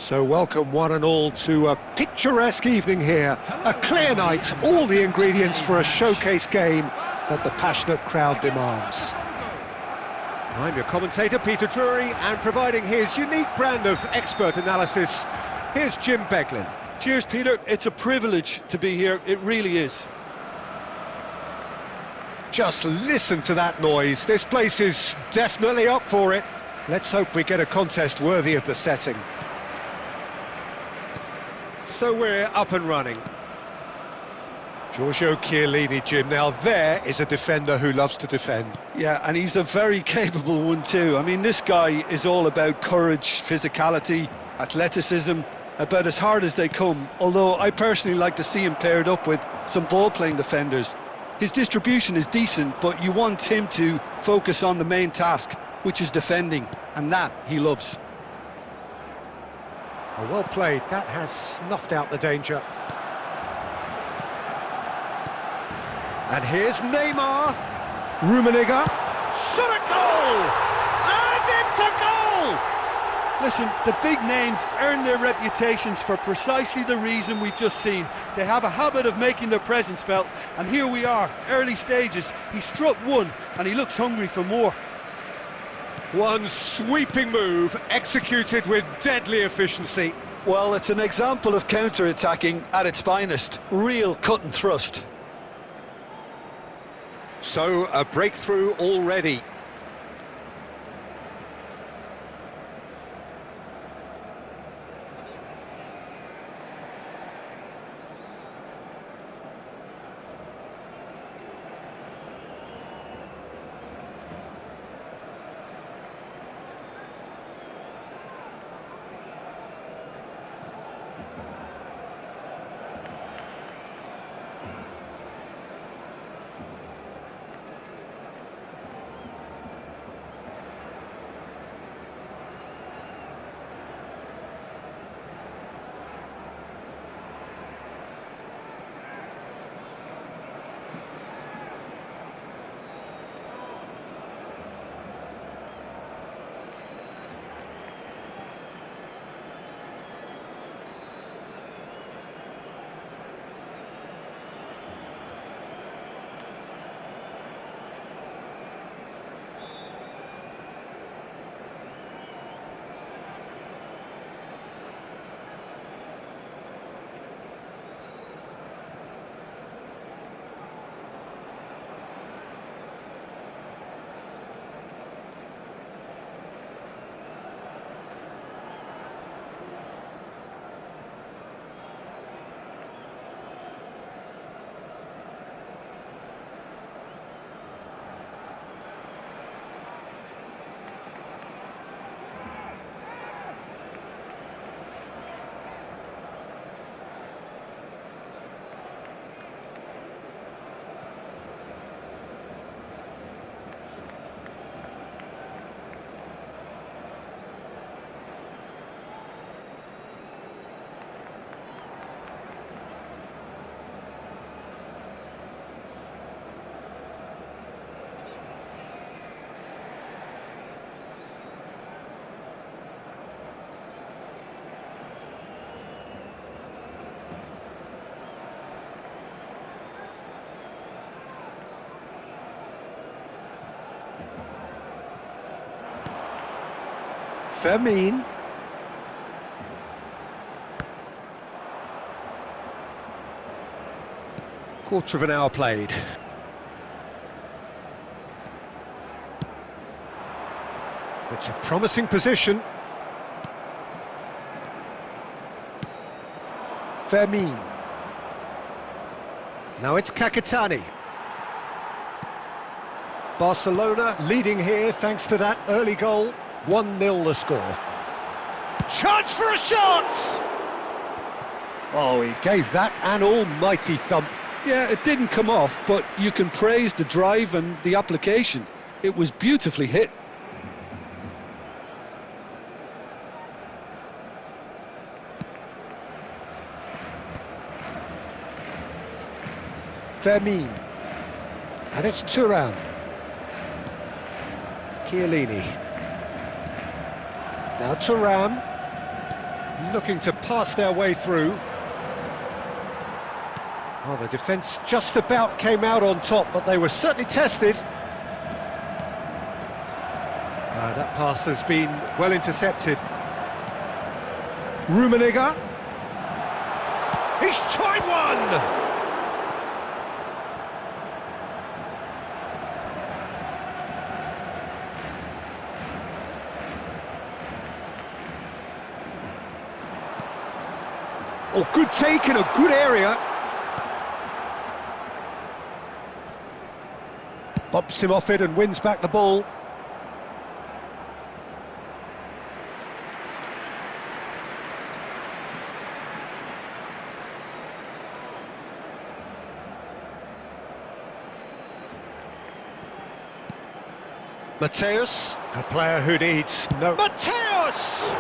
So welcome one and all to a picturesque evening here. A clear night, all the ingredients for a showcase game that the passionate crowd demands. I'm your commentator, Peter Drury, and providing his unique brand of expert analysis, here's Jim Beglin. Cheers, Peter. It's a privilege to be here. It really is. Just listen to that noise. This place is definitely up for it. Let's hope we get a contest worthy of the setting. So we're up and running. Giorgio Chiellini, Jim. Now there is a defender who loves to defend. Yeah, and he's a very capable one too. I mean, this guy is all about courage, physicality, athleticism, about as hard as they come. Although I personally like to see him paired up with some ball-playing defenders. His distribution is decent, but you want him to focus on the main task, which is defending, and that he loves. Oh, well played. That has snuffed out the danger. And here's Neymar. Rummenigge. Shot a goal! And it's a goal! Listen, the big names earn their reputations for precisely the reason we've just seen. They have a habit of making their presence felt, and here we are, early stages. He struck one, and he looks hungry for more. One sweeping move, executed with deadly efficiency. Well, it's an example of counter-attacking at its finest. Real cut and thrust. So, a breakthrough already. Fermin. Quarter of an hour played. It's a promising position. Fermin. Now it's Kakatani. Barcelona leading here thanks to that early goal. 1-0 the score. Chance for a shot! Oh, he gave that an almighty thump. Yeah, it didn't come off, but you can praise the drive and the application. It was beautifully hit. Fermin. And it's Thuram. Chiellini. Now Thuram. looking to pass their way through. Well, the defence just about came out on top, but they were certainly tested. That pass has been well intercepted. Rummenigge. He's tried one! Oh, good take in a good area. Bumps him off it and wins back the ball. Mateus, a player who needs no... Mateus!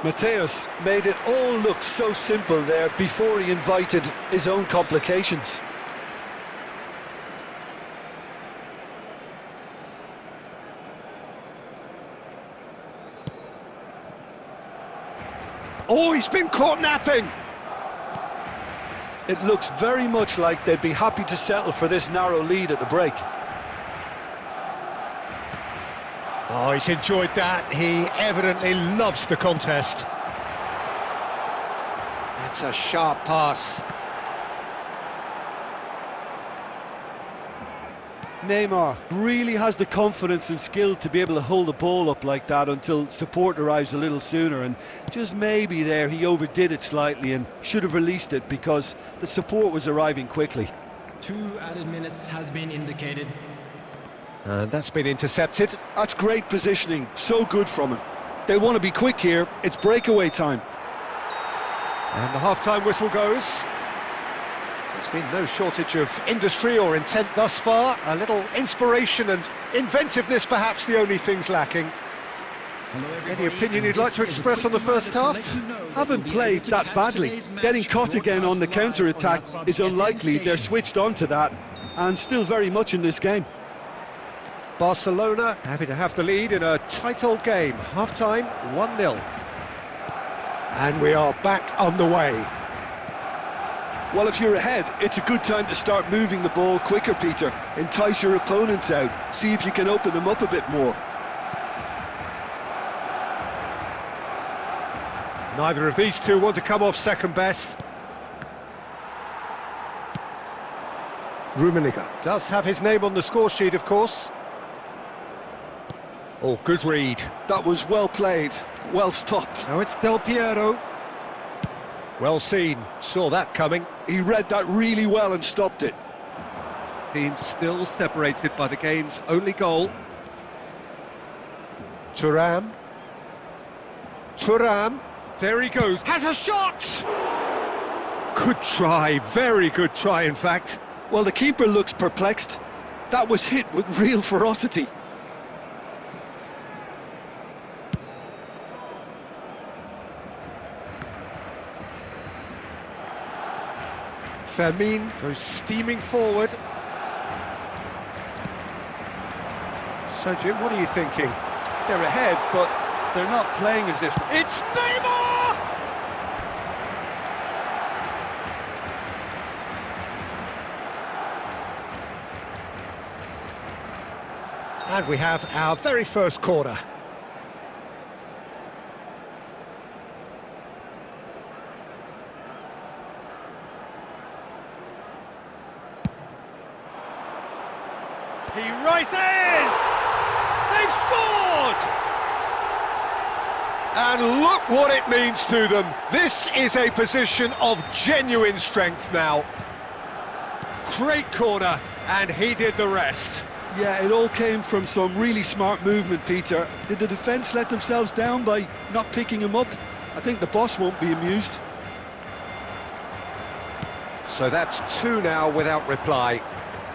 Mateus made it all look so simple there before he invited his own complications. Oh, he's been caught napping! It looks very much like they'd be happy to settle for this narrow lead at the break. Oh, he's enjoyed that. He evidently loves the contest. That's a sharp pass. Neymar really has the confidence and skill to be able to hold the ball up like that until support arrives a little sooner, and just maybe there he overdid it slightly and should have released it because the support was arriving quickly. 2 added minutes has been indicated. And that's been intercepted. That's great positioning, so good from him. They want to be quick here, it's breakaway time. And the half-time whistle goes. There's been no shortage of industry or intent thus far. A little inspiration and inventiveness, perhaps the only things lacking. Any opinion you'd like to express on the first half? Haven't played that badly. Getting caught again on the counter-attack is unlikely. They're switched on to that and still very much in this game. Barcelona happy to have the lead in a tight old game. Half-time, 1-0. And we are back on the way. Well, if you're ahead, it's a good time to start moving the ball quicker, Peter. Entice your opponents out. See if you can open them up a bit more. Neither of these two want to come off second best. Rummenigge does have his name on the score sheet, of course. Oh, good read. That was well played, well stopped. Now it's Del Piero. Well seen, saw that coming. He read that really well and stopped it. Team still separated by the game's only goal. Thuram. Thuram. There he goes. Has a shot! Good try, very good try, in fact. Well, the keeper looks perplexed. That was hit with real ferocity. Fermin goes steaming forward. So, Jim, what are you thinking? They're ahead, but they're not playing as if... It's Neymar! And we have our very first corner. He rises! They've scored! And look what it means to them. This is a position of genuine strength now. Great corner, and he did the rest. Yeah, it all came from some really smart movement, Peter. Did the defence let themselves down by not picking him up? I think the boss won't be amused. So that's 2 now without reply.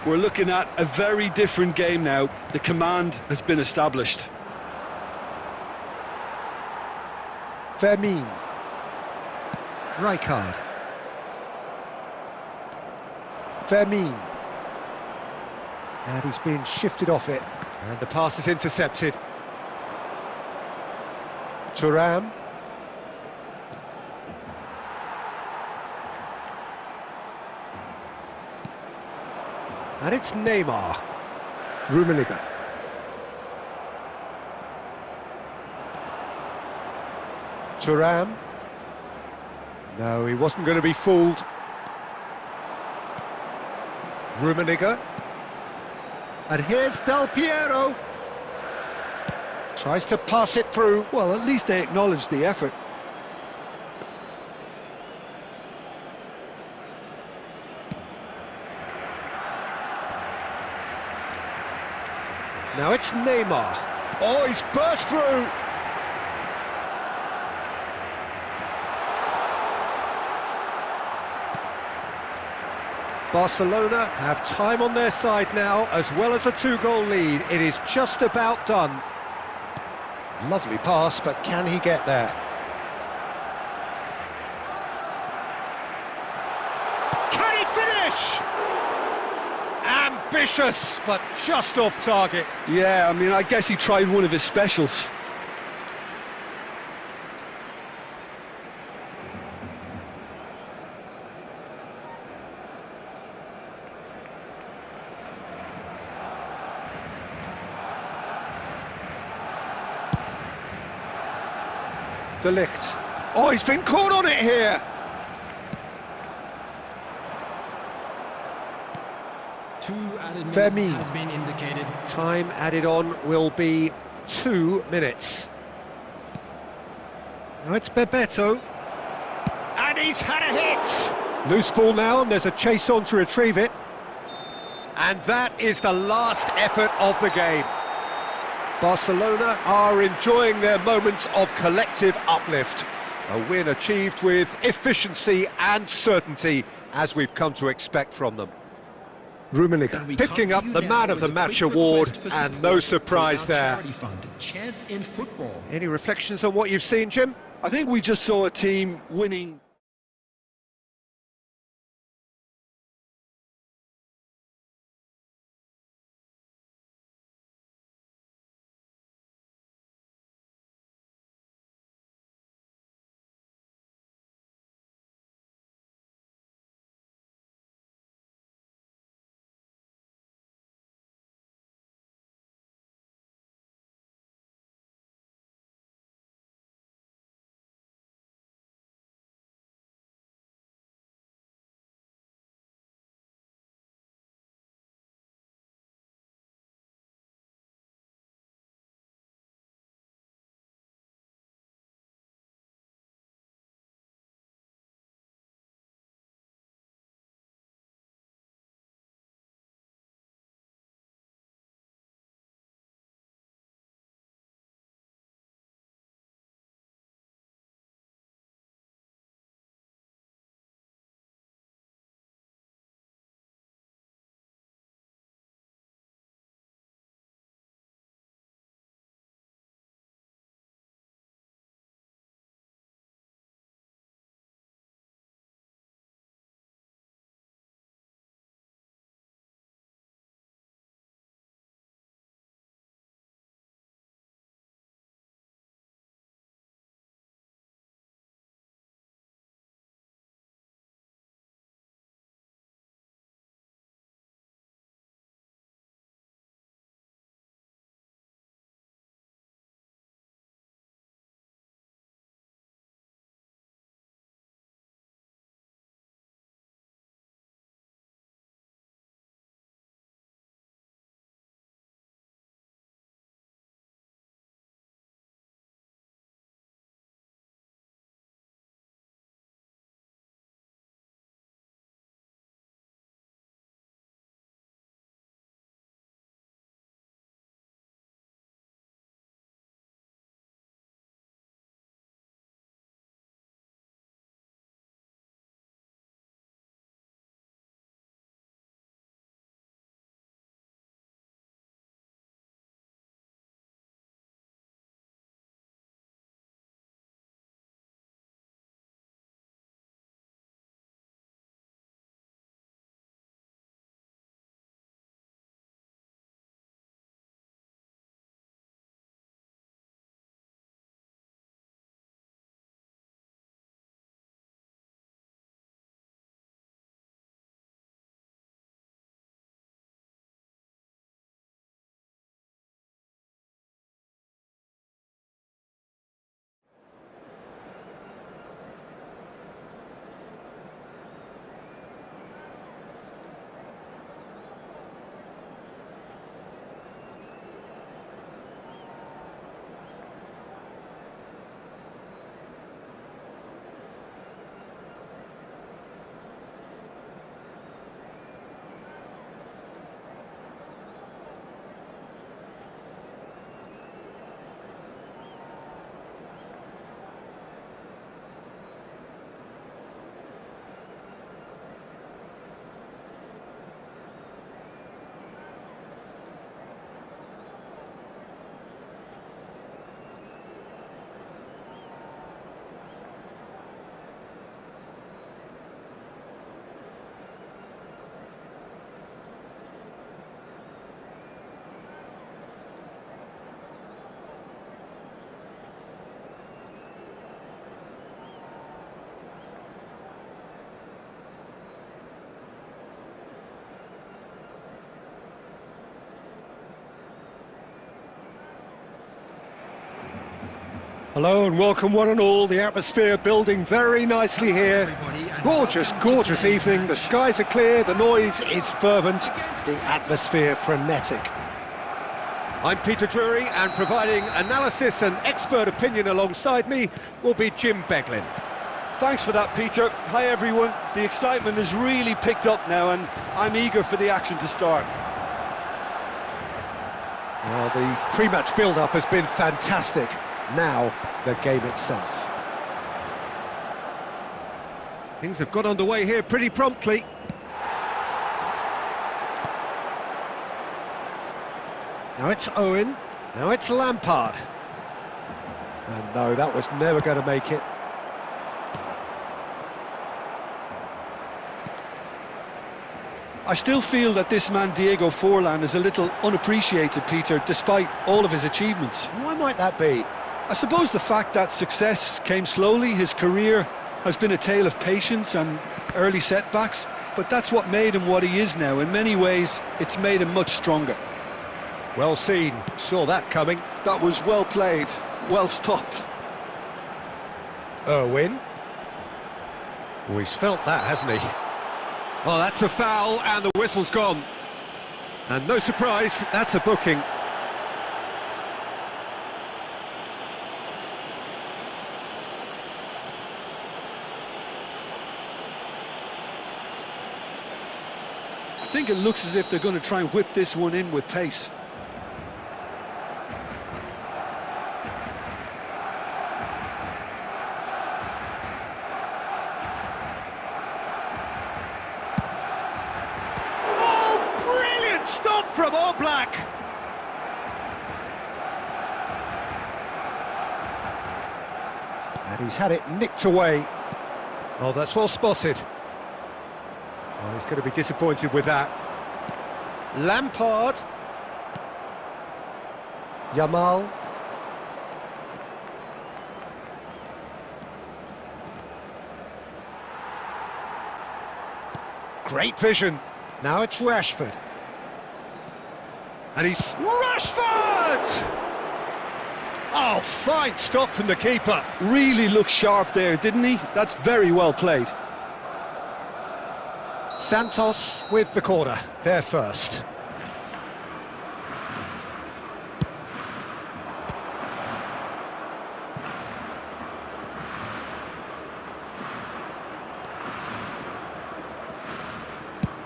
We're looking at a very different game now. The command has been established. Fermin. Rijkaard. Fermin. And he's been shifted off it. And the pass is intercepted. Thuram. And it's Neymar. Rummenigge. Thuram. No, he wasn't going to be fooled. Rummenigge. And here's Del Piero. Tries to pass it through. Well, at least they acknowledge the effort. Now it's Neymar. Oh, he's burst through. Barcelona have time on their side now, as well as a 2-goal lead. It is just about done. Lovely pass, but can he get there? Can he finish? Ambitious, but just off target. Yeah, I mean, I guess he tried one of his specials. De Ligt. Oh, he's been caught on it here. Two added minutes Fermin. has been indicated. Time added on will be 2 minutes. Now it's Bebeto. And he's had a hit! Loose ball now, and there's a chase on to retrieve it. And that is the last effort of the game. Barcelona are enjoying their moments of collective uplift. A win achieved with efficiency and certainty, as we've come to expect from them. Rummenigge picking up the Man of the Match award, and no surprise there. Chance in football. Any reflections on what you've seen, Jim? I think we just saw a team winning Hello and welcome one and all. The atmosphere building very nicely here. Gorgeous, gorgeous evening. The skies are clear, the noise is fervent, the atmosphere frenetic. I'm Peter Drury, and providing analysis and expert opinion alongside me will be Jim Beglin. Thanks for that, Peter. Hi everyone. The excitement has really picked up now and I'm eager for the action to start. Well, the pre-match build-up has been fantastic. Now, the game itself. Things have got underway here pretty promptly. Now it's Owen, now it's Lampard. And no, that was never going to make it. I still feel that this man Diego Forlan is a little unappreciated, Peter, despite all of his achievements. Why might that be? I suppose the fact that success came slowly, his career has been a tale of patience and early setbacks, but that's what made him what he is now. In many ways, it's made him much stronger. Well seen, saw that coming. That was well played, well stopped. Irwin. Oh, he's felt that, hasn't he? Oh, that's a foul, and the whistle's gone. And no surprise, that's a booking. I think it looks as if they're going to try and whip this one in with pace. Stop from All Black. And he's had it nicked away. Oh, that's well spotted. Oh, he's going to be disappointed with that. Lampard. Yamal. Great vision. Now it's Rashford. And he's Rashford! Oh, fine stop from the keeper. Really looked sharp there, didn't he? That's very well played. Santos with the corner, there first.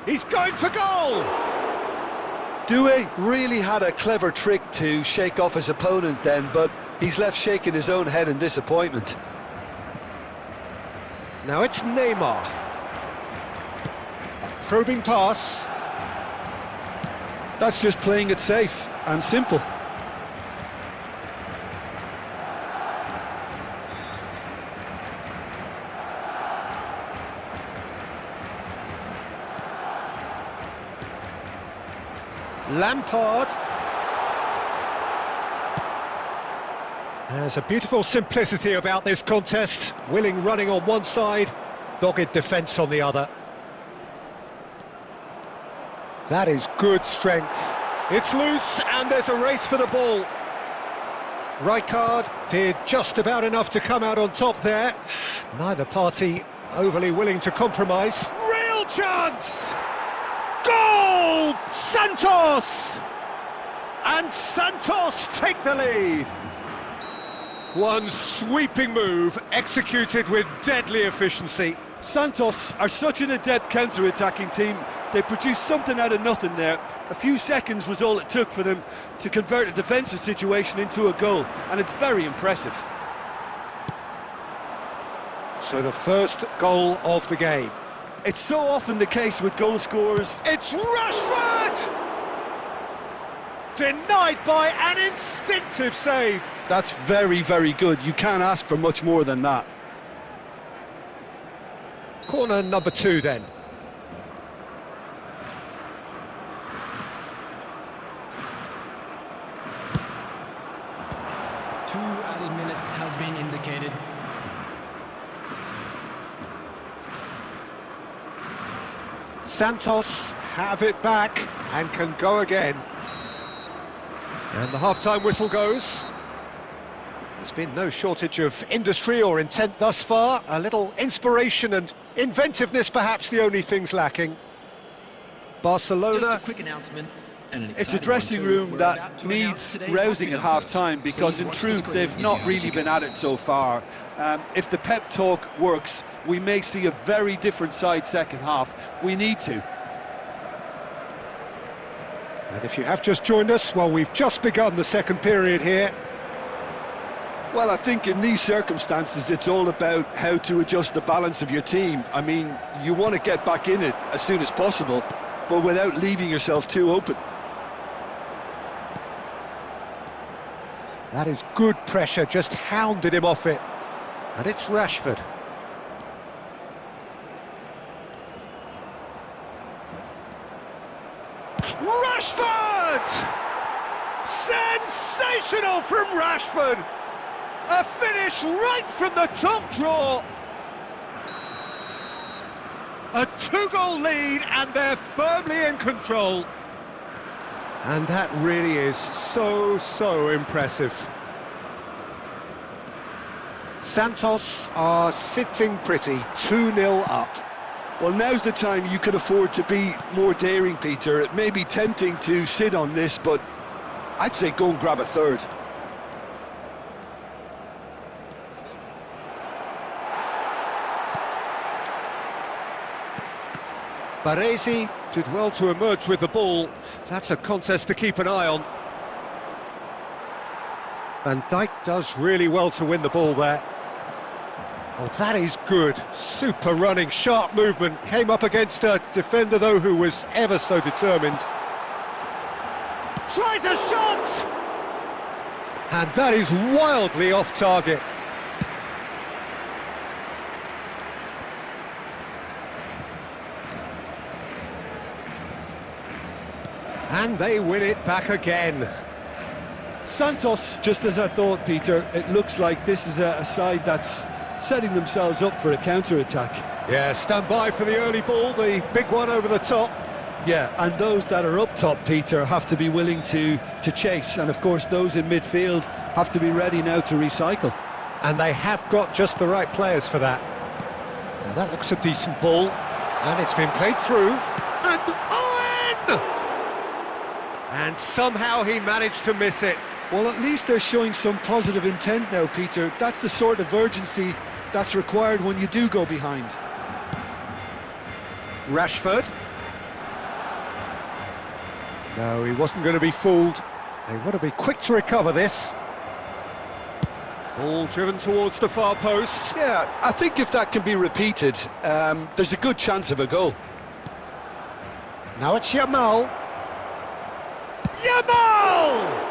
He's going for goal! Doué really had a clever trick to shake off his opponent then, but he's left shaking his own head in disappointment. Now it's Neymar. Probing pass. That's just playing it safe and simple. Lampard. There's a beautiful simplicity about this contest. Willing running on one side, dogged defence on the other. That is good strength. It's loose and there's a race for the ball. Rijkaard did just about enough to come out on top there. Neither party overly willing to compromise. Real chance! Goal! Santos! And Santos take the lead. One sweeping move, executed with deadly efficiency. Santos are such an adept counter-attacking team. They produced something out of nothing there. A few seconds was all it took for them to convert a defensive situation into a goal, and it's very impressive. So the first goal of the game. It's so often the case with goal scorers. It's Rashford! Denied by an instinctive save. That's very, very good. You can't ask for much more than that. Corner number 2 then. Two added minutes has been indicated. Santos have it back and can go again. And the half-time whistle goes. There's been no shortage of industry or intent thus far. A little inspiration and inventiveness, perhaps the only things lacking. Barcelona. Just a quick announcement. It's a dressing room that needs rousing at half-time, because in truth they've not really been at it so far. If the pep talk works, we may see a very different side second half. We need to. And if you have just joined us, well, we've just begun the second period here. Well, I think in these circumstances it's all about how to adjust the balance of your team. I mean, you want to get back in it as soon as possible, but without leaving yourself too open. That is good pressure, just hounded him off it. And it's Rashford. Rashford! Sensational from Rashford! A finish right from the top draw. A two-goal lead, and they're firmly in control. And that really is so impressive. Santos are sitting pretty, 2-0 up. Well, now's the time you can afford to be more daring, Peter. It may be tempting to sit on this, but I'd say go and grab a third. Baresi did well to emerge with the ball. That's a contest to keep an eye on. Van Dijk does really well to win the ball there. Oh, that is good. Super running, sharp movement. Came up against a defender, though, who was ever so determined. Tries a shot! And that is wildly off target. And they win it back again. Santos, just as I thought, Peter, it looks like this is a side that's setting themselves up for a counter-attack. Yeah, stand by for the early ball, the big one over the top. Yeah, and those that are up top, Peter, have to be willing to chase, and of course those in midfield have to be ready now to recycle. And they have got just the right players for that. Now that looks a decent ball, and it's been played through, and Owen! And somehow he managed to miss it. Well, at least they're showing some positive intent now, Peter. That's the sort of urgency that's required when you do go behind. Rashford. No, he wasn't going to be fooled. They want to be quick to recover this. Ball driven towards the far post. Yeah, I think if that can be repeated, there's a good chance of a goal. Now it's Yamal. Yamal!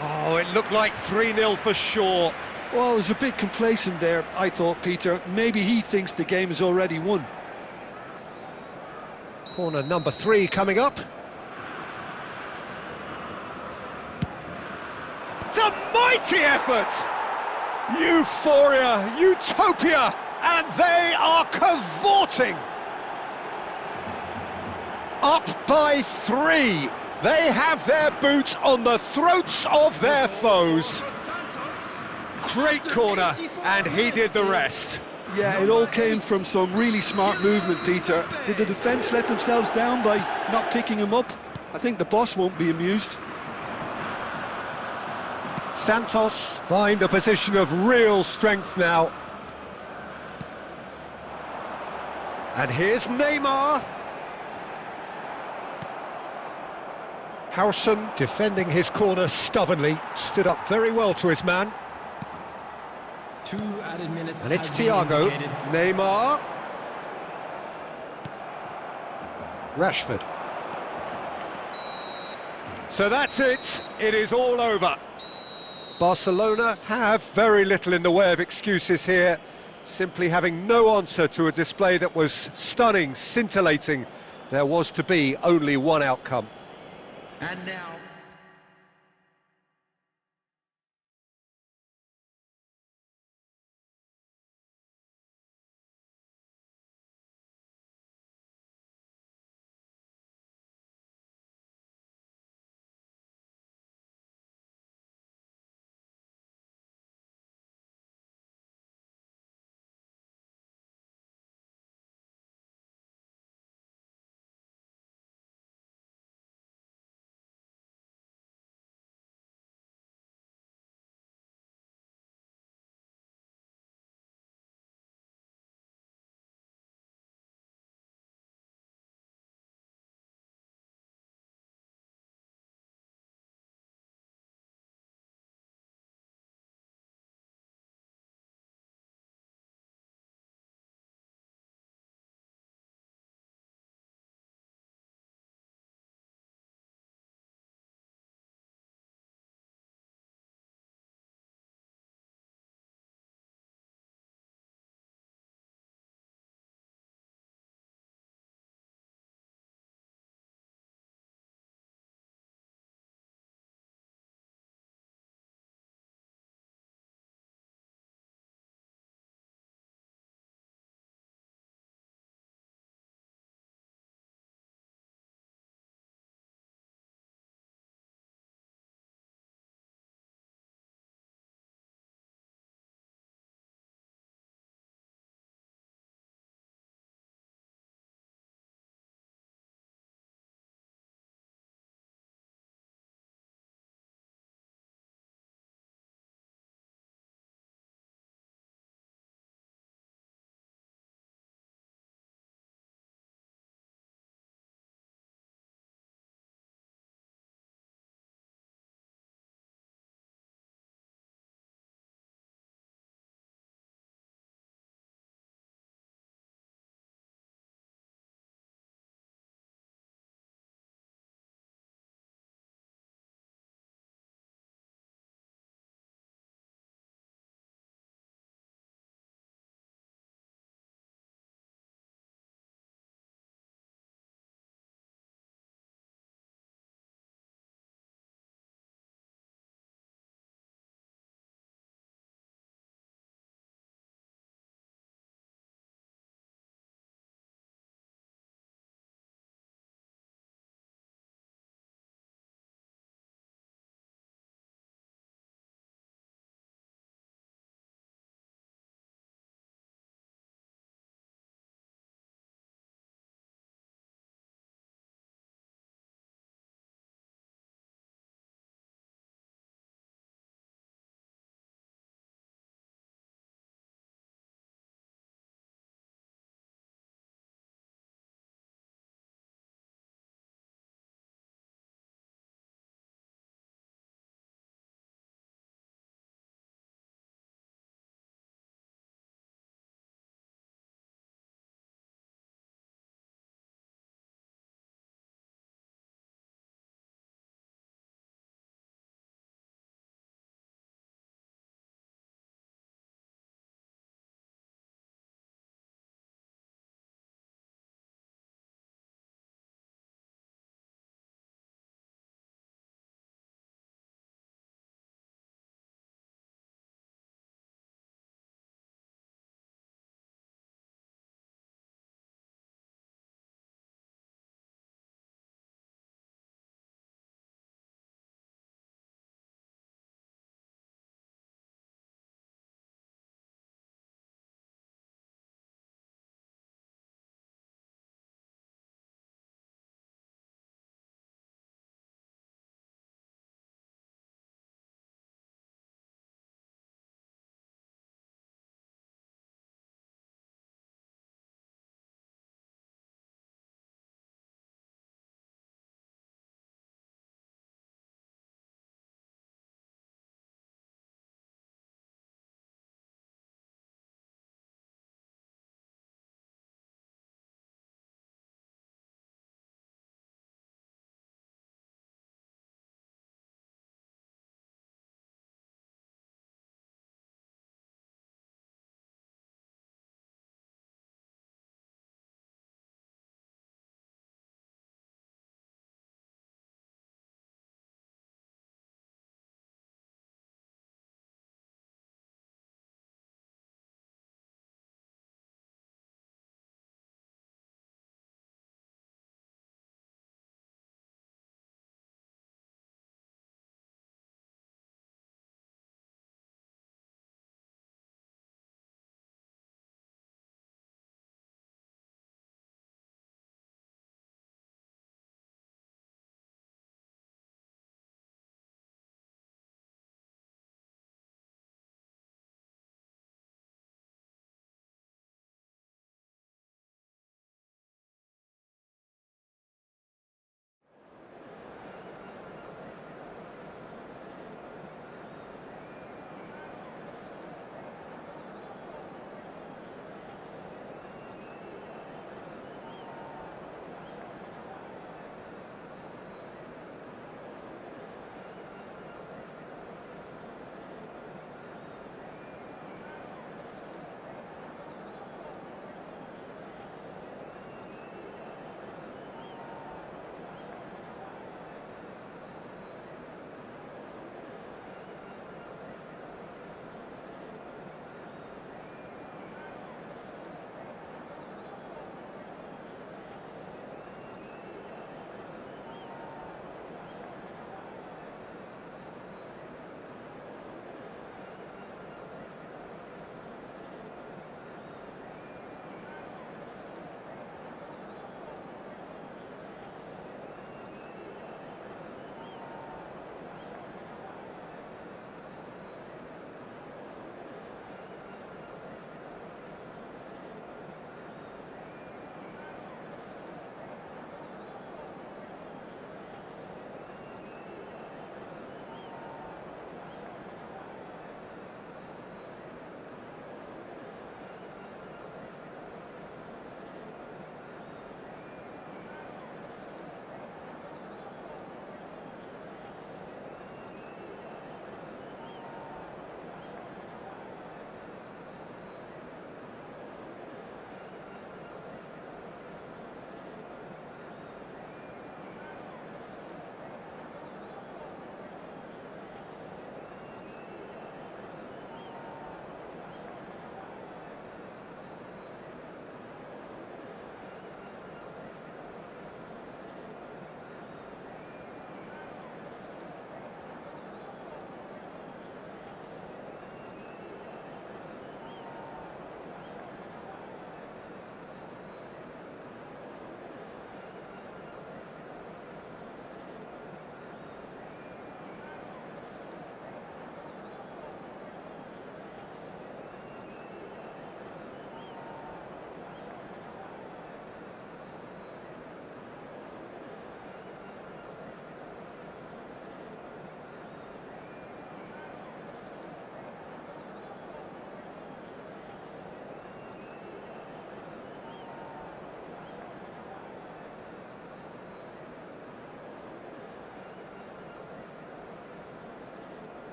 Oh, it looked like 3-0 for sure. Well, there's a bit complacent there, I thought, Peter. Maybe he thinks the game is already won. Corner number 3 coming up. It's a mighty effort! Euphoria, utopia, and they are cavorting! Up by 3. They have their boots on the throats of their foes. Great corner, and he did the rest. Yeah, it all came from some really smart movement, Peter. Did the defence let themselves down by not picking him up? I think the boss won't be amused. Santos find a position of real strength now. And here's Neymar. Howson defending his corner stubbornly, stood up very well to his man. 2 added minutes. And it's have been Thiago. indicated. Neymar. Rashford. So that's it. It is all over. Barcelona have very little in the way of excuses here, simply having no answer to a display that was stunning, scintillating. There was to be only one outcome. And now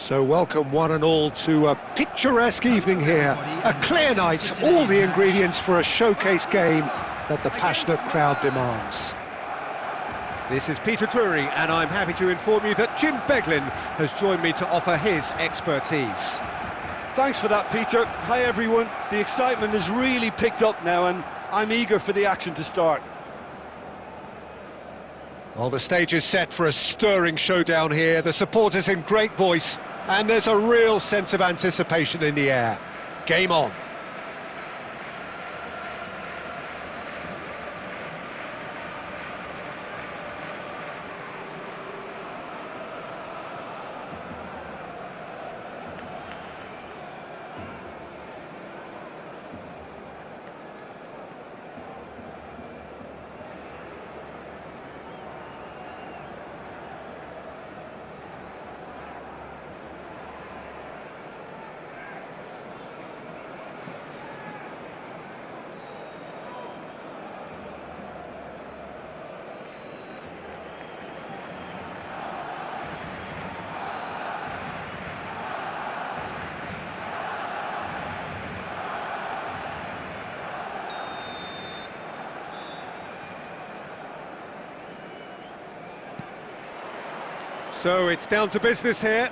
So welcome one and all to a picturesque evening here. A clear night, all the ingredients for a showcase game that the passionate crowd demands. This is Peter Drury, and I'm happy to inform you that Jim Beglin has joined me to offer his expertise. Thanks for that, Peter. Hi everyone. The excitement has really picked up now and I'm eager for the action to start. Well, the stage is set for a stirring showdown here. The supporters in great voice, and there's a real sense of anticipation in the air. Game on. So it's down to business here.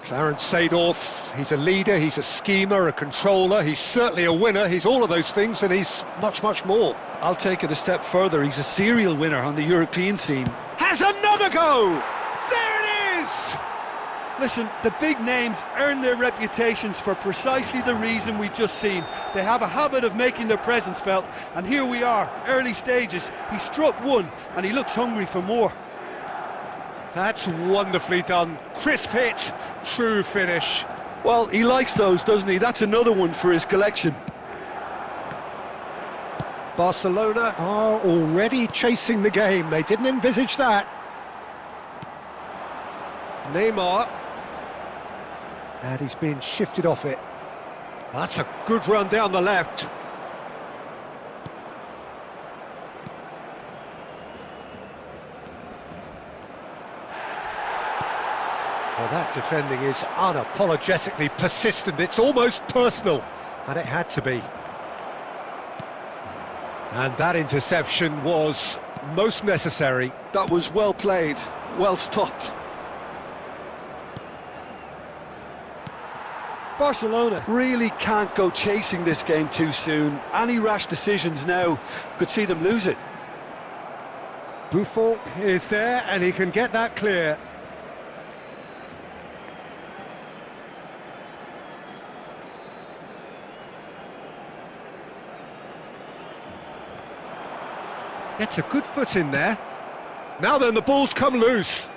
Clarence Seedorf, he's a leader, he's a schemer, a controller, he's certainly a winner, he's all of those things, and he's much, much more. I'll take it a step further, he's a serial winner on the European scene. Has another go! There it is! Listen, the big names earn their reputations for precisely the reason we've just seen. They have a habit of making their presence felt, and here we are, early stages. He struck one, and he looks hungry for more. That's wonderfully done. Crisp hit, true finish. Well, he likes those, doesn't he? That's another one for his collection. Barcelona are already chasing the game. They didn't envisage that. Neymar. And he's been shifted off it. That's a good run down the left. Well, that defending is unapologetically persistent. It's almost personal, and it had to be. And that interception was most necessary. That was well played, well stopped. Barcelona really can't go chasing this game too soon. Any rash decisions now could see them lose it. Buffon is there, and he can get that clear. Gets a good foot in there. Now then, the ball's come loose.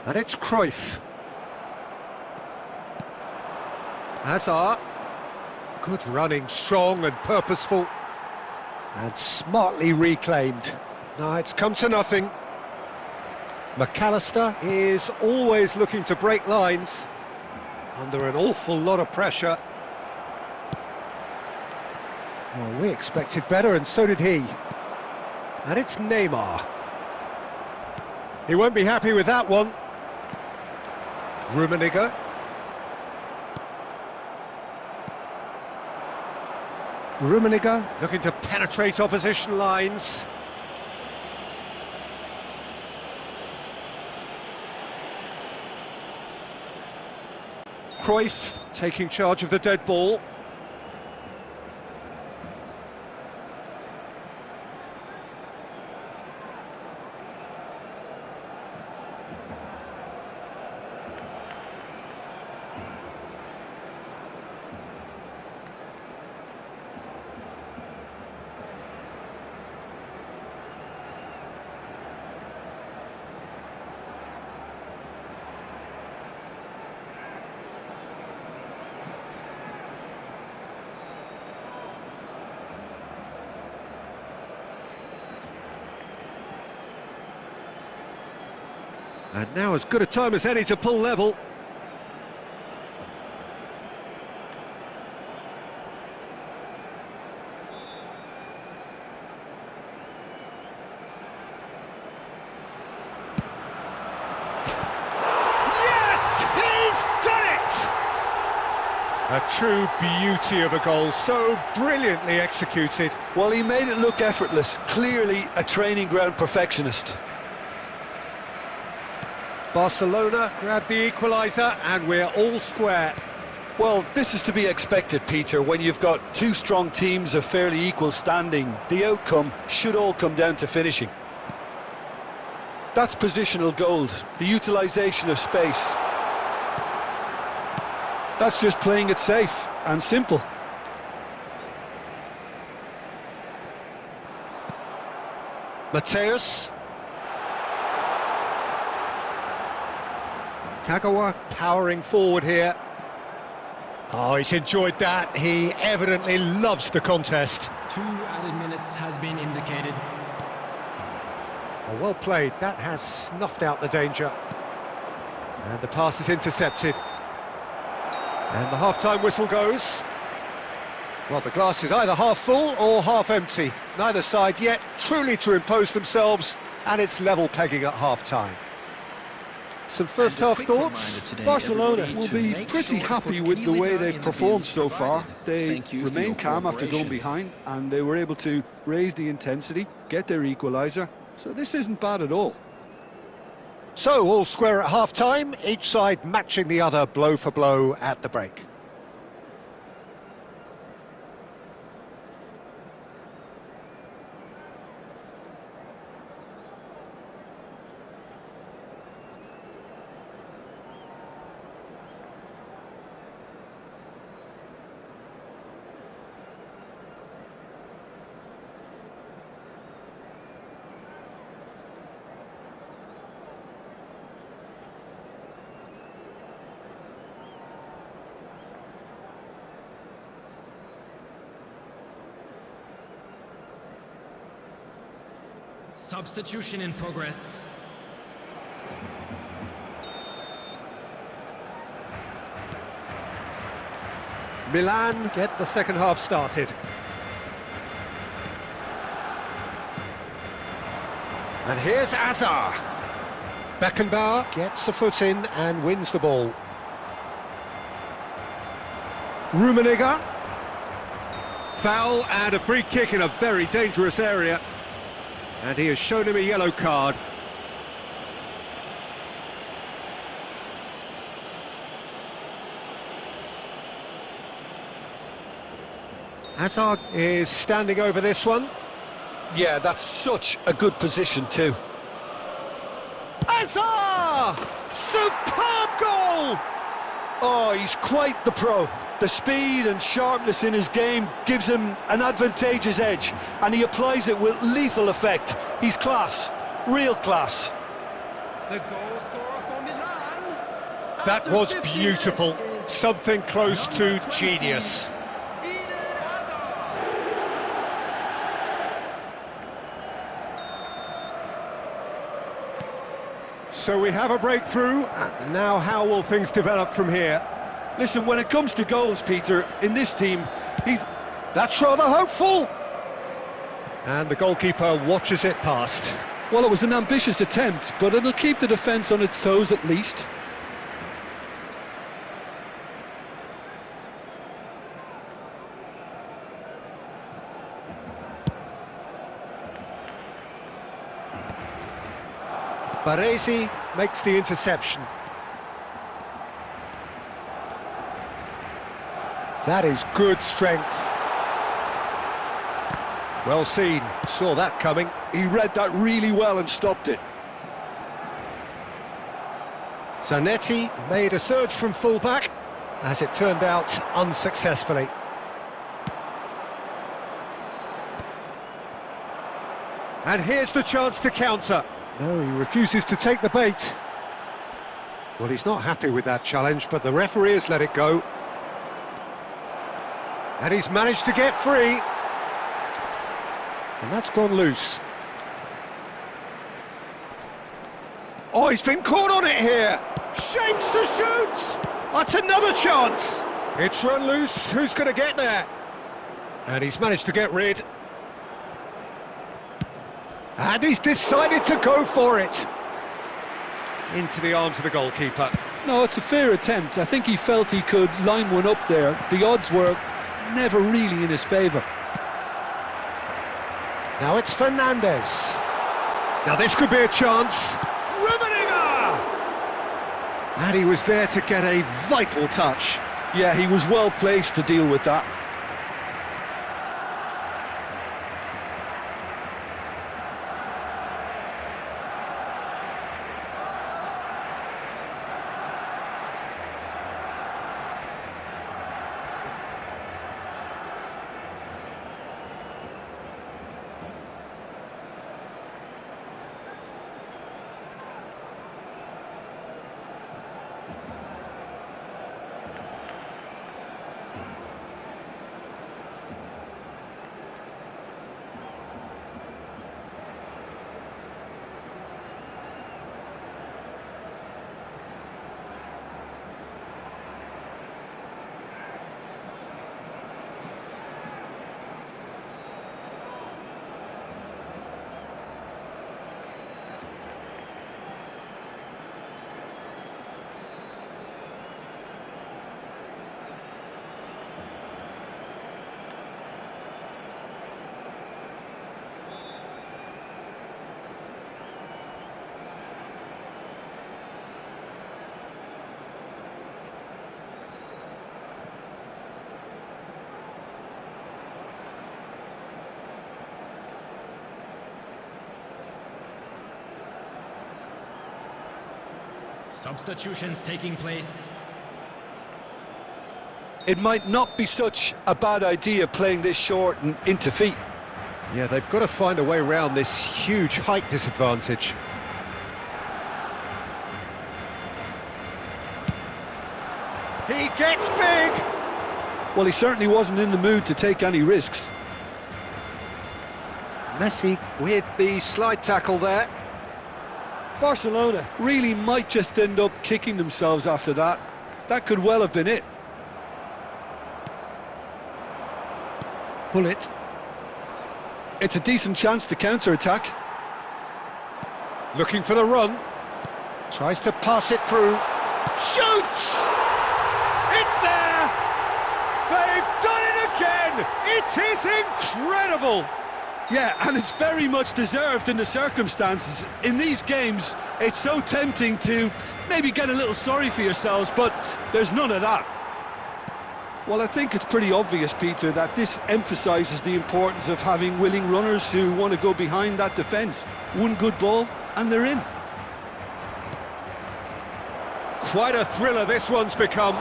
And it's Cruyff. Hazard. Good running, strong and purposeful. And smartly reclaimed. No, it's come to nothing. McAllister is always looking to break lines. Under an awful lot of pressure. Well, we expected better, and so did he. And it's Neymar. He won't be happy with that one. Rummenigge. Rummenigge looking to penetrate opposition lines. Cruyff taking charge of the dead ball. And now as good a time as any to pull level. A true beauty of a goal, so brilliantly executed. Well, he made it look effortless, clearly a training ground perfectionist. Barcelona grab the equaliser and we're all square. Well, this is to be expected, Peter. When you've got two strong teams of fairly equal standing, the outcome should all come down to finishing. That's positional gold, the utilisation of space. That's just playing it safe and simple. Mateus. Kagawa powering forward here. Oh, he's enjoyed that. He evidently loves the contest. 2 added minutes has been indicated. Oh, well played. That has snuffed out the danger. And the pass is intercepted. And the half-time whistle goes. Well, the glass is either half full or half empty. Neither side yet truly to impose themselves, and it's level pegging at half-time. Some first-half thoughts? Barcelona will be pretty happy with the way they've performed so far. They remain calm after going behind, and they were able to raise the intensity, get their equaliser. So this isn't bad at all. So, all square at half-time, each side matching the other blow for blow at the break. Substitution in progress. Milan get the second half started. And here's Azar. Beckenbauer gets a foot in and wins the ball. Rummenigge. Foul and a free kick in a very dangerous area. And he has shown him a yellow card. Hazard is standing over this one. Yeah, that's such a good position too. Hazard! Superb goal! Oh, he's quite the pro. The speed and sharpness in his game gives him an advantageous edge, and he applies it with lethal effect. He's class, real class. The goal scorer for Milan. That was beautiful. Something close to genius. So we have a breakthrough. Now how will things develop from here? Listen, when it comes to goals, Peter, in this team, That's rather hopeful. And the goalkeeper watches it past. well, it was an ambitious attempt, but it'll keep the defence on its toes at least. Baresi makes the interception. That is good strength. Well seen, saw that coming. He read that really well and stopped it. Zanetti made a surge from full-back, as it turned out unsuccessfully. And here's the chance to counter. No, he refuses to take the bait. Well, he's not happy with that challenge, but the referee has let it go. And he's managed to get free. And that's gone loose. Oh, he's been caught on it here. Shapes to shoot. That's another chance. It's run loose. Who's going to get there? And he's managed to get rid. And he's decided to go for it. Into the arms of the goalkeeper. No, it's a fair attempt. I think he felt he could line one up there. The odds were never really in his favour. Now it's Fernandez. Now this could be a chance. Rummenigge! And he was there to get a vital touch. Yeah, he was well placed to deal with that. Substitutions taking place. It might not be such a bad idea playing this short and into feet. Yeah, they've got to find a way around this huge height disadvantage. He gets big! Well, he certainly wasn't in the mood to take any risks. Messi with the slide tackle there. Barcelona really might just end up kicking themselves after that. That could well have been it. Pull it. It's a decent chance to counter-attack. Looking for the run. Tries to pass it through. Shoots! It's there! They've done it again! It is incredible! Yeah, and it's very much deserved in the circumstances. In these games, it's so tempting to maybe get a little sorry for yourselves, but there's none of that. Well, I think it's pretty obvious, Peter, that this emphasises the importance of having willing runners who want to go behind that defence. One good ball, and they're in. Quite a thriller this one's become.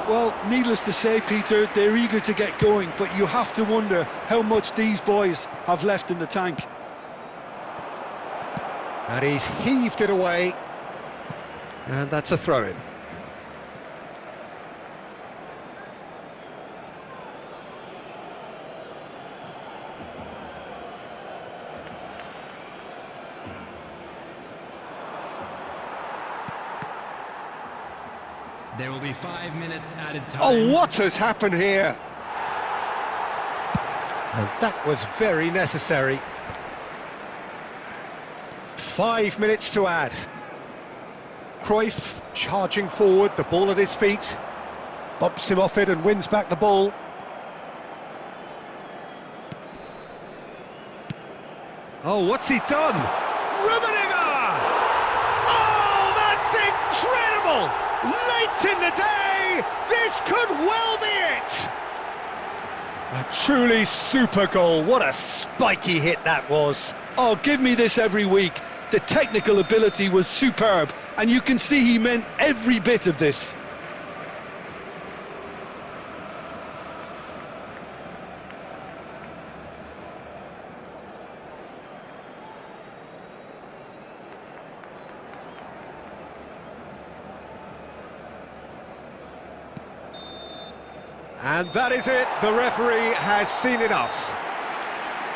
Well, needless to say, Peter, they're eager to get going, but you have to wonder how much these boys have left in the tank. And he's heaved it away. And that's a throw-in. There will be 5 minutes added time. Oh, what has happened here? And that was very necessary. 5 minutes to add. Cruyff charging forward, the ball at his feet. Bumps him off it and wins back the ball. Oh, what's he done? Rummenigge! Oh, that's incredible! Late in the day, this could well be it! A truly super goal. What a spiky hit that was. Oh, give me this every week. The technical ability was superb, and you can see he meant every bit of this. And that is it. The referee has seen enough.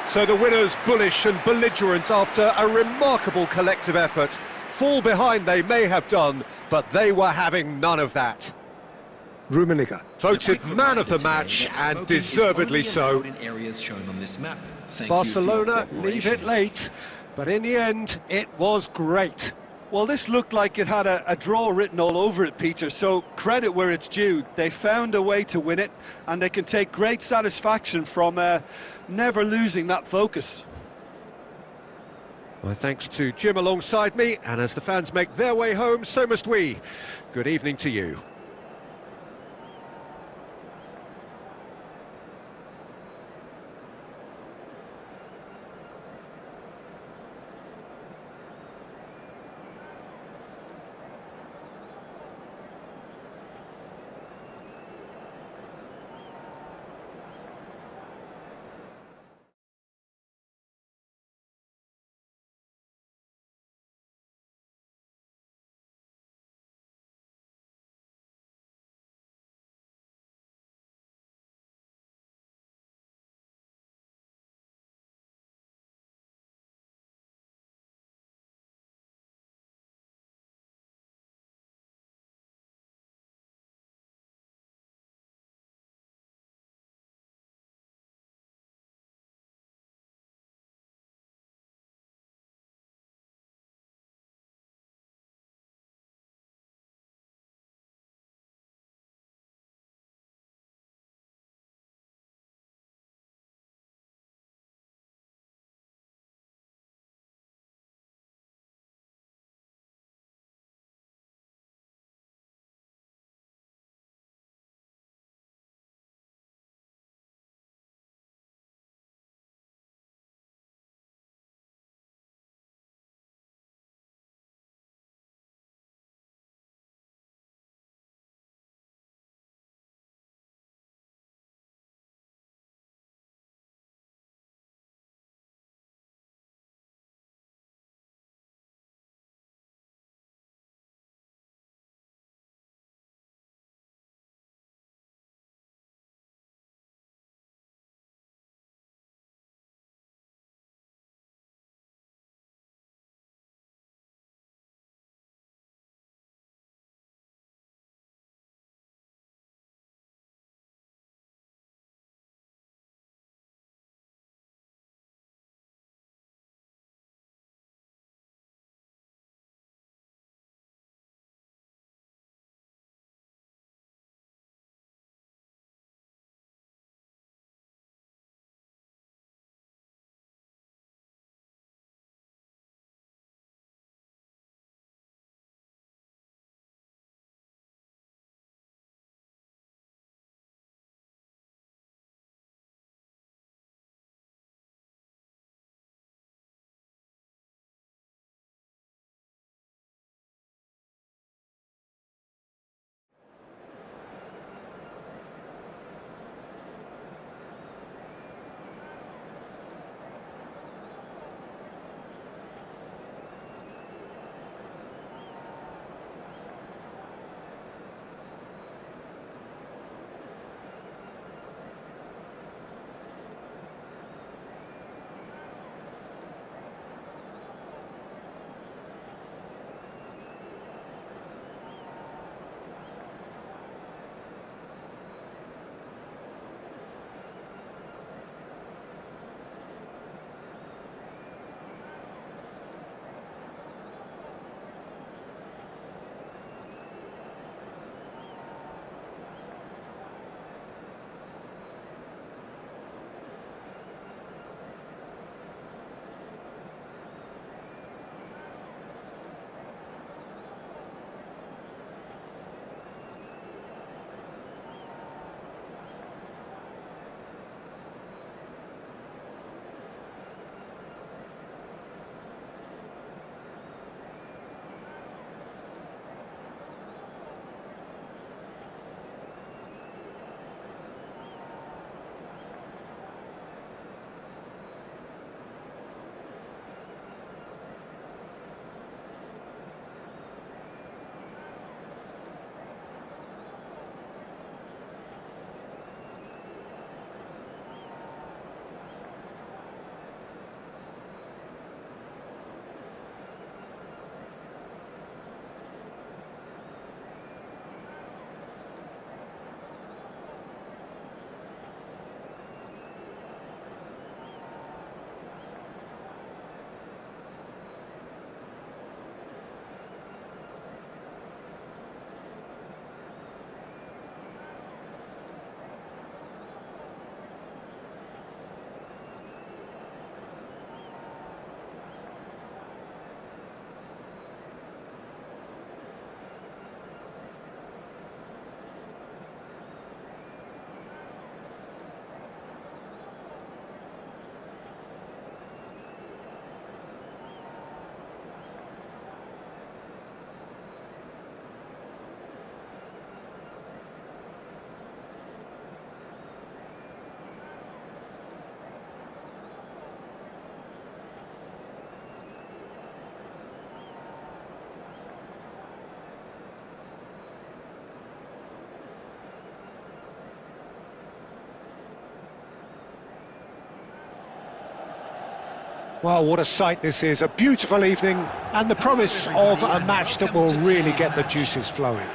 So the winners, bullish and belligerent after a remarkable collective effort. Fall behind they may have done, but they were having none of that. Rummenigge voted man of the match, and deservedly so. Barcelona leave it late, but in the end, it was great. Well, this looked like it had a draw written all over it, Peter, so credit where it's due. They found a way to win it, and they can take great satisfaction from never losing that focus. My thanks to Jim alongside me, and as the fans make their way home, so must we. Good evening to you. Well, what a sight this is, a beautiful evening, and the promise of a match that will really get the juices flowing.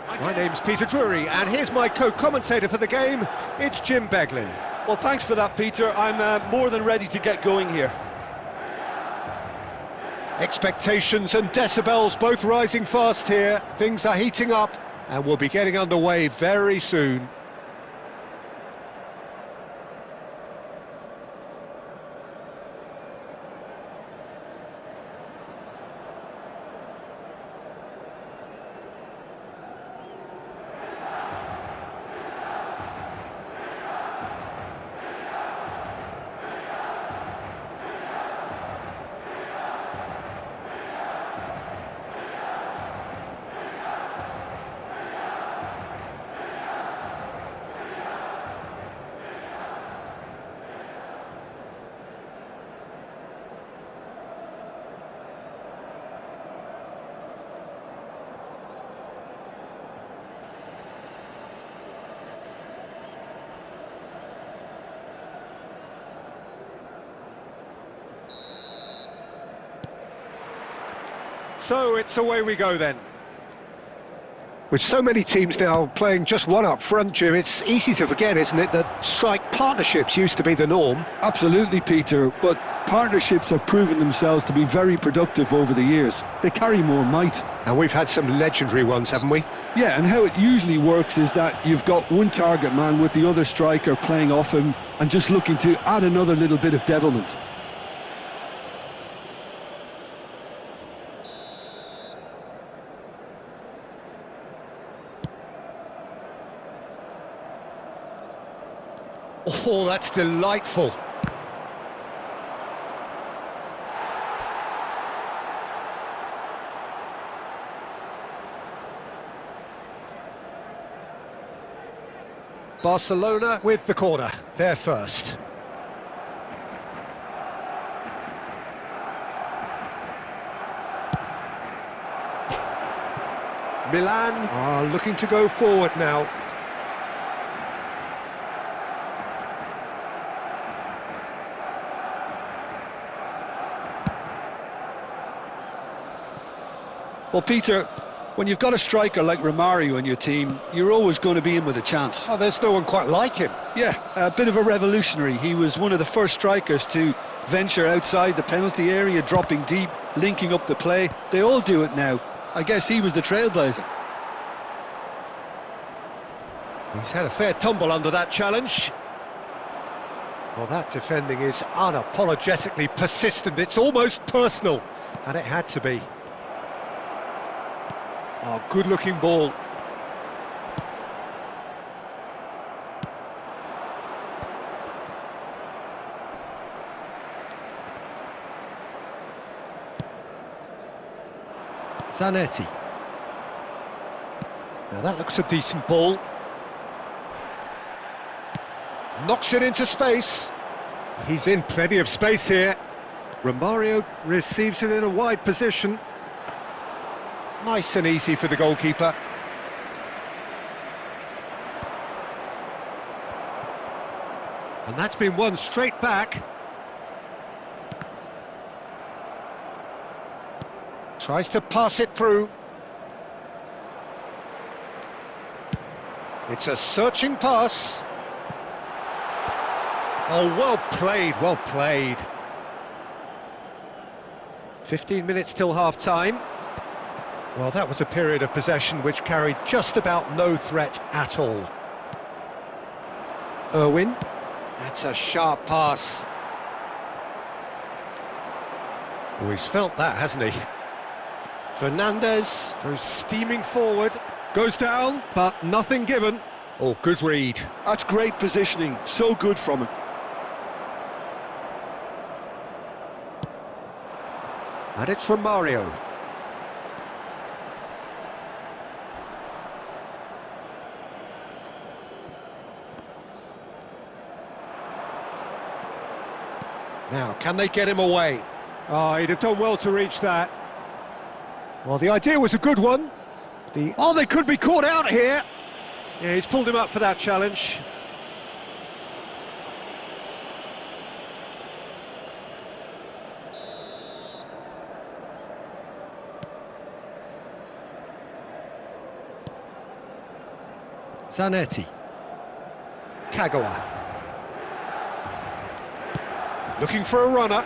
My name's Peter Drury, and here's my co-commentator for the game, it's Jim Beglin. Well, thanks for that, Peter. I'm more than ready to get going here. Expectations and decibels both rising fast here, things are heating up, and we'll be getting underway very soon. So it's away we go then. With so many teams now playing just one up front, Jim, it's easy to forget, isn't it, that strike partnerships used to be the norm? Absolutely, Peter, but partnerships have proven themselves to be very productive over the years. They carry more might. And we've had some legendary ones, haven't we? Yeah, and how it usually works is that you've got one target man with the other striker playing off him and just looking to add another little bit of devilment. Oh, that's delightful. Barcelona with the corner, they're first. Milan are looking to go forward now. Well, Peter, when you've got a striker like Romario in your team, you're always going to be in with a chance. Oh, there's no one quite like him. Yeah, a bit of a revolutionary. He was one of the first strikers to venture outside the penalty area, dropping deep, linking up the play. They all do it now. I guess he was the trailblazer. He's had a fair tumble under that challenge. Well, that defending is unapologetically persistent. It's almost personal, and it had to be. Oh, good-looking ball. Zanetti. Now that looks a decent ball. Knocks it into space. He's in plenty of space here. Romario receives it in a wide position. Nice and easy for the goalkeeper. And that's been won straight back. Tries to pass it through. It's a searching pass. Oh, well played, well played. 15 minutes till half-time. Well, that was a period of possession which carried just about no threat at all. Irwin. That's a sharp pass. Oh, he's felt that, hasn't he? Fernandez goes steaming forward. Goes down, but nothing given. Oh, good read. That's great positioning. So good from him. And it's Romario. Now, can they get him away? Oh, he'd have done well to reach that. Well, the idea was a good one. Oh, they could be caught out here. Yeah, he's pulled him up for that challenge. Zanetti. Kagawa. Looking for a runner.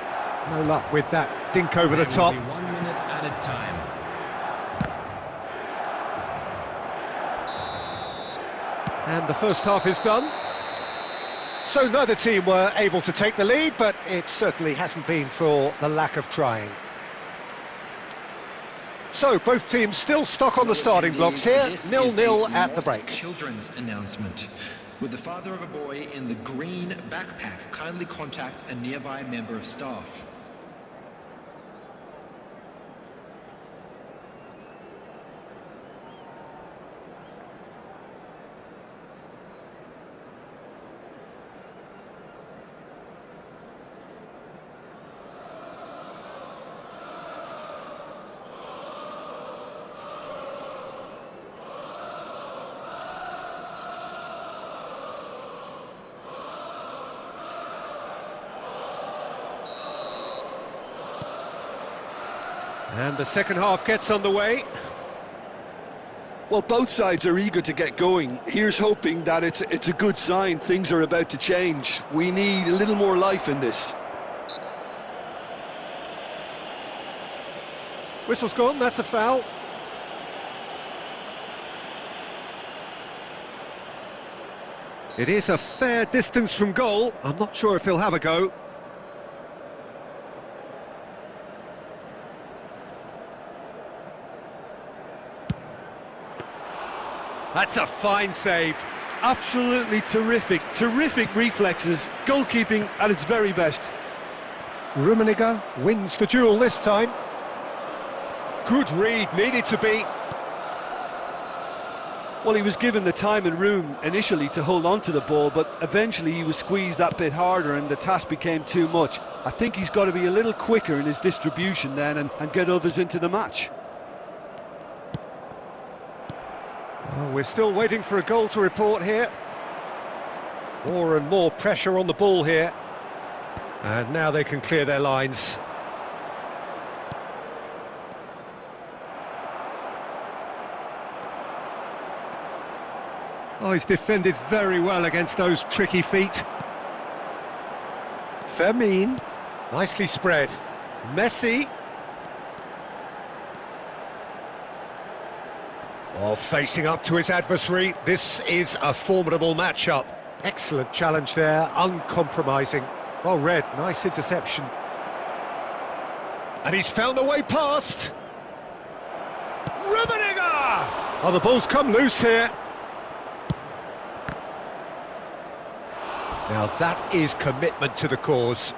No luck with that dink over the top. There will be 1 minute added time. And the first half is done. So neither team were able to take the lead, but it certainly hasn't been for the lack of trying. So both teams still stuck on the starting blocks here, 0-0 at the break. Children's announcement. With the father of a boy in the green backpack, kindly contact a nearby member of staff. And the second half gets underway. Well, both sides are eager to get going. Here's hoping that it's a good sign. Things are about to change. We need a little more life in this. Whistle's gone, that's a foul. It is a fair distance from goal. I'm not sure if he'll have a go. That's a fine save. Absolutely terrific reflexes. Goalkeeping at its very best. Rummenigge wins the duel this time. Good read, needed to be. Well, he was given the time and room initially to hold on to the ball, but eventually he was squeezed that bit harder and the task became too much. I think he's got to be a little quicker in his distribution then and get others into the match. Well, we're still waiting for a goal to report here. More and more pressure on the ball here. And now they can clear their lines. Oh, he's defended very well against those tricky feet. Fermin, nicely spread. Messi. Oh, facing up to his adversary, this is a formidable matchup. Excellent challenge there, uncompromising. Well read, nice interception. And he's found a way past. Rummenigge! Oh, the ball's come loose here. Now that is commitment to the cause.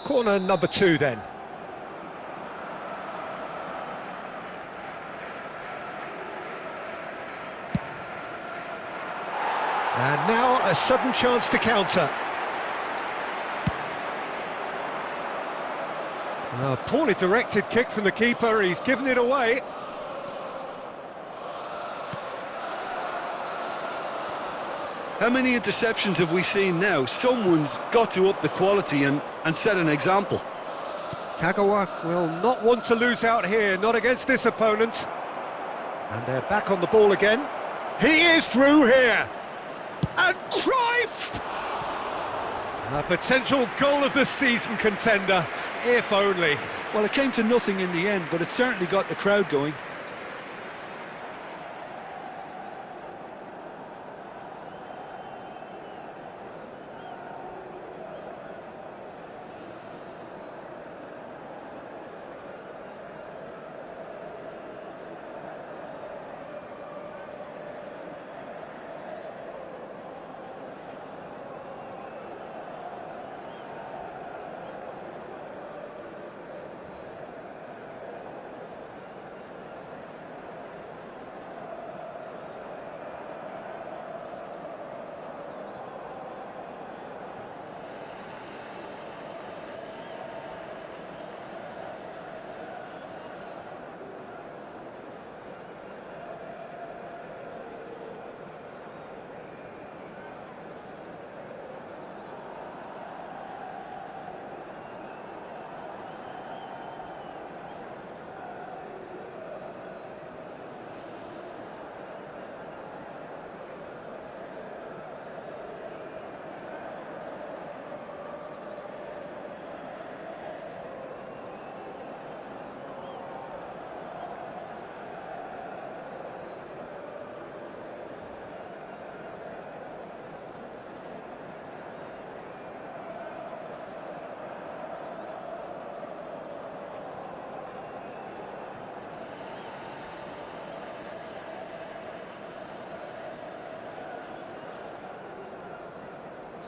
Corner number 2 then. And now a sudden chance to counter. A poorly directed kick from the keeper, he's given it away. How many interceptions have we seen now? Someone's got to up the quality and set an example. Kagawa will not want to lose out here, not against this opponent. And they're back on the ball again. He is through here. And Cruyff! A potential goal of the season contender, if only. Well, it came to nothing in the end, but it certainly got the crowd going.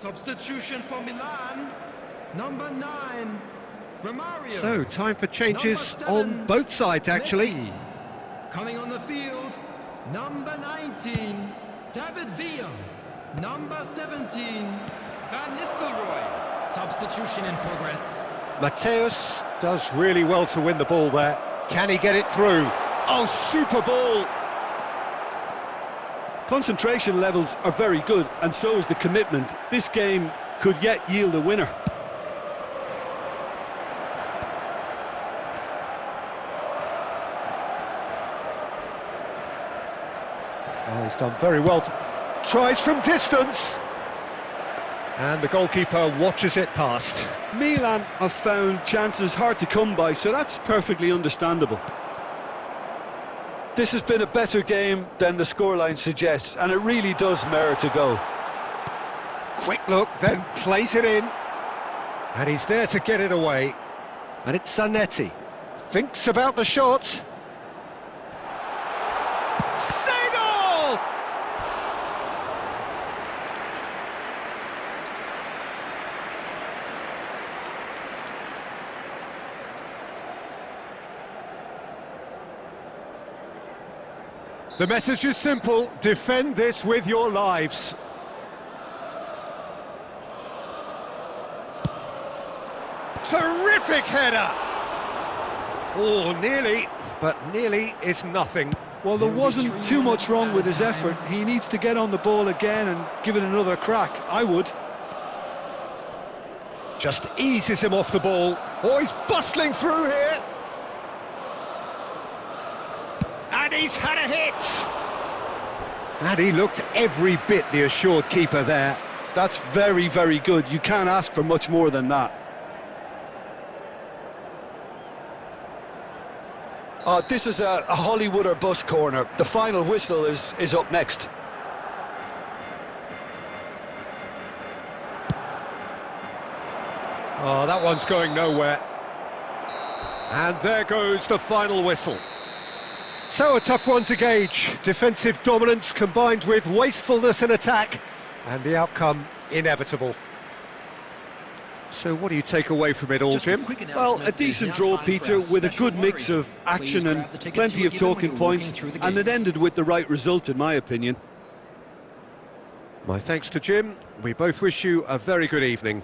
Substitution for Milan. Number 9, Romario. So, time for changes Number 7, on both sides, actually. Messi. Coming on the field, number 19, David Villa. Number 17, Van Nistelrooy. Substitution in progress. Mateus does really well to win the ball there. Can he get it through? Oh, super ball! Concentration levels are very good, and so is the commitment. This game could yet yield a winner. Oh, he's done very well. Tries from distance. And the goalkeeper watches it past. Milan have found chances hard to come by, so that's perfectly understandable. This has been a better game than the scoreline suggests, and it really does merit a go. Quick look, then plays it in. And he's there to get it away. And it's Zanetti. Thinks about the shot. Save off! The message is simple: defend this with your lives. Terrific header! Oh, nearly, but nearly is nothing. Well, there wasn't too much wrong with his effort. He needs to get on the ball again and give it another crack. I would. Just eases him off the ball. Oh, he's bustling through here. And he's had a hit! And he looked every bit the assured keeper there. That's very, very good. You can't ask for much more than that. This is a Hollywood or bust corner. The final whistle is up next. Oh, that one's going nowhere. And there goes the final whistle. So a tough one to gauge. Defensive dominance combined with wastefulness in attack, and the outcome inevitable. So what do you take away from it all, Jim? Well, a decent draw, Peter, with a good mix of action and plenty of talking points, and it ended with the right result, in my opinion. My thanks to Jim. We both wish you a very good evening.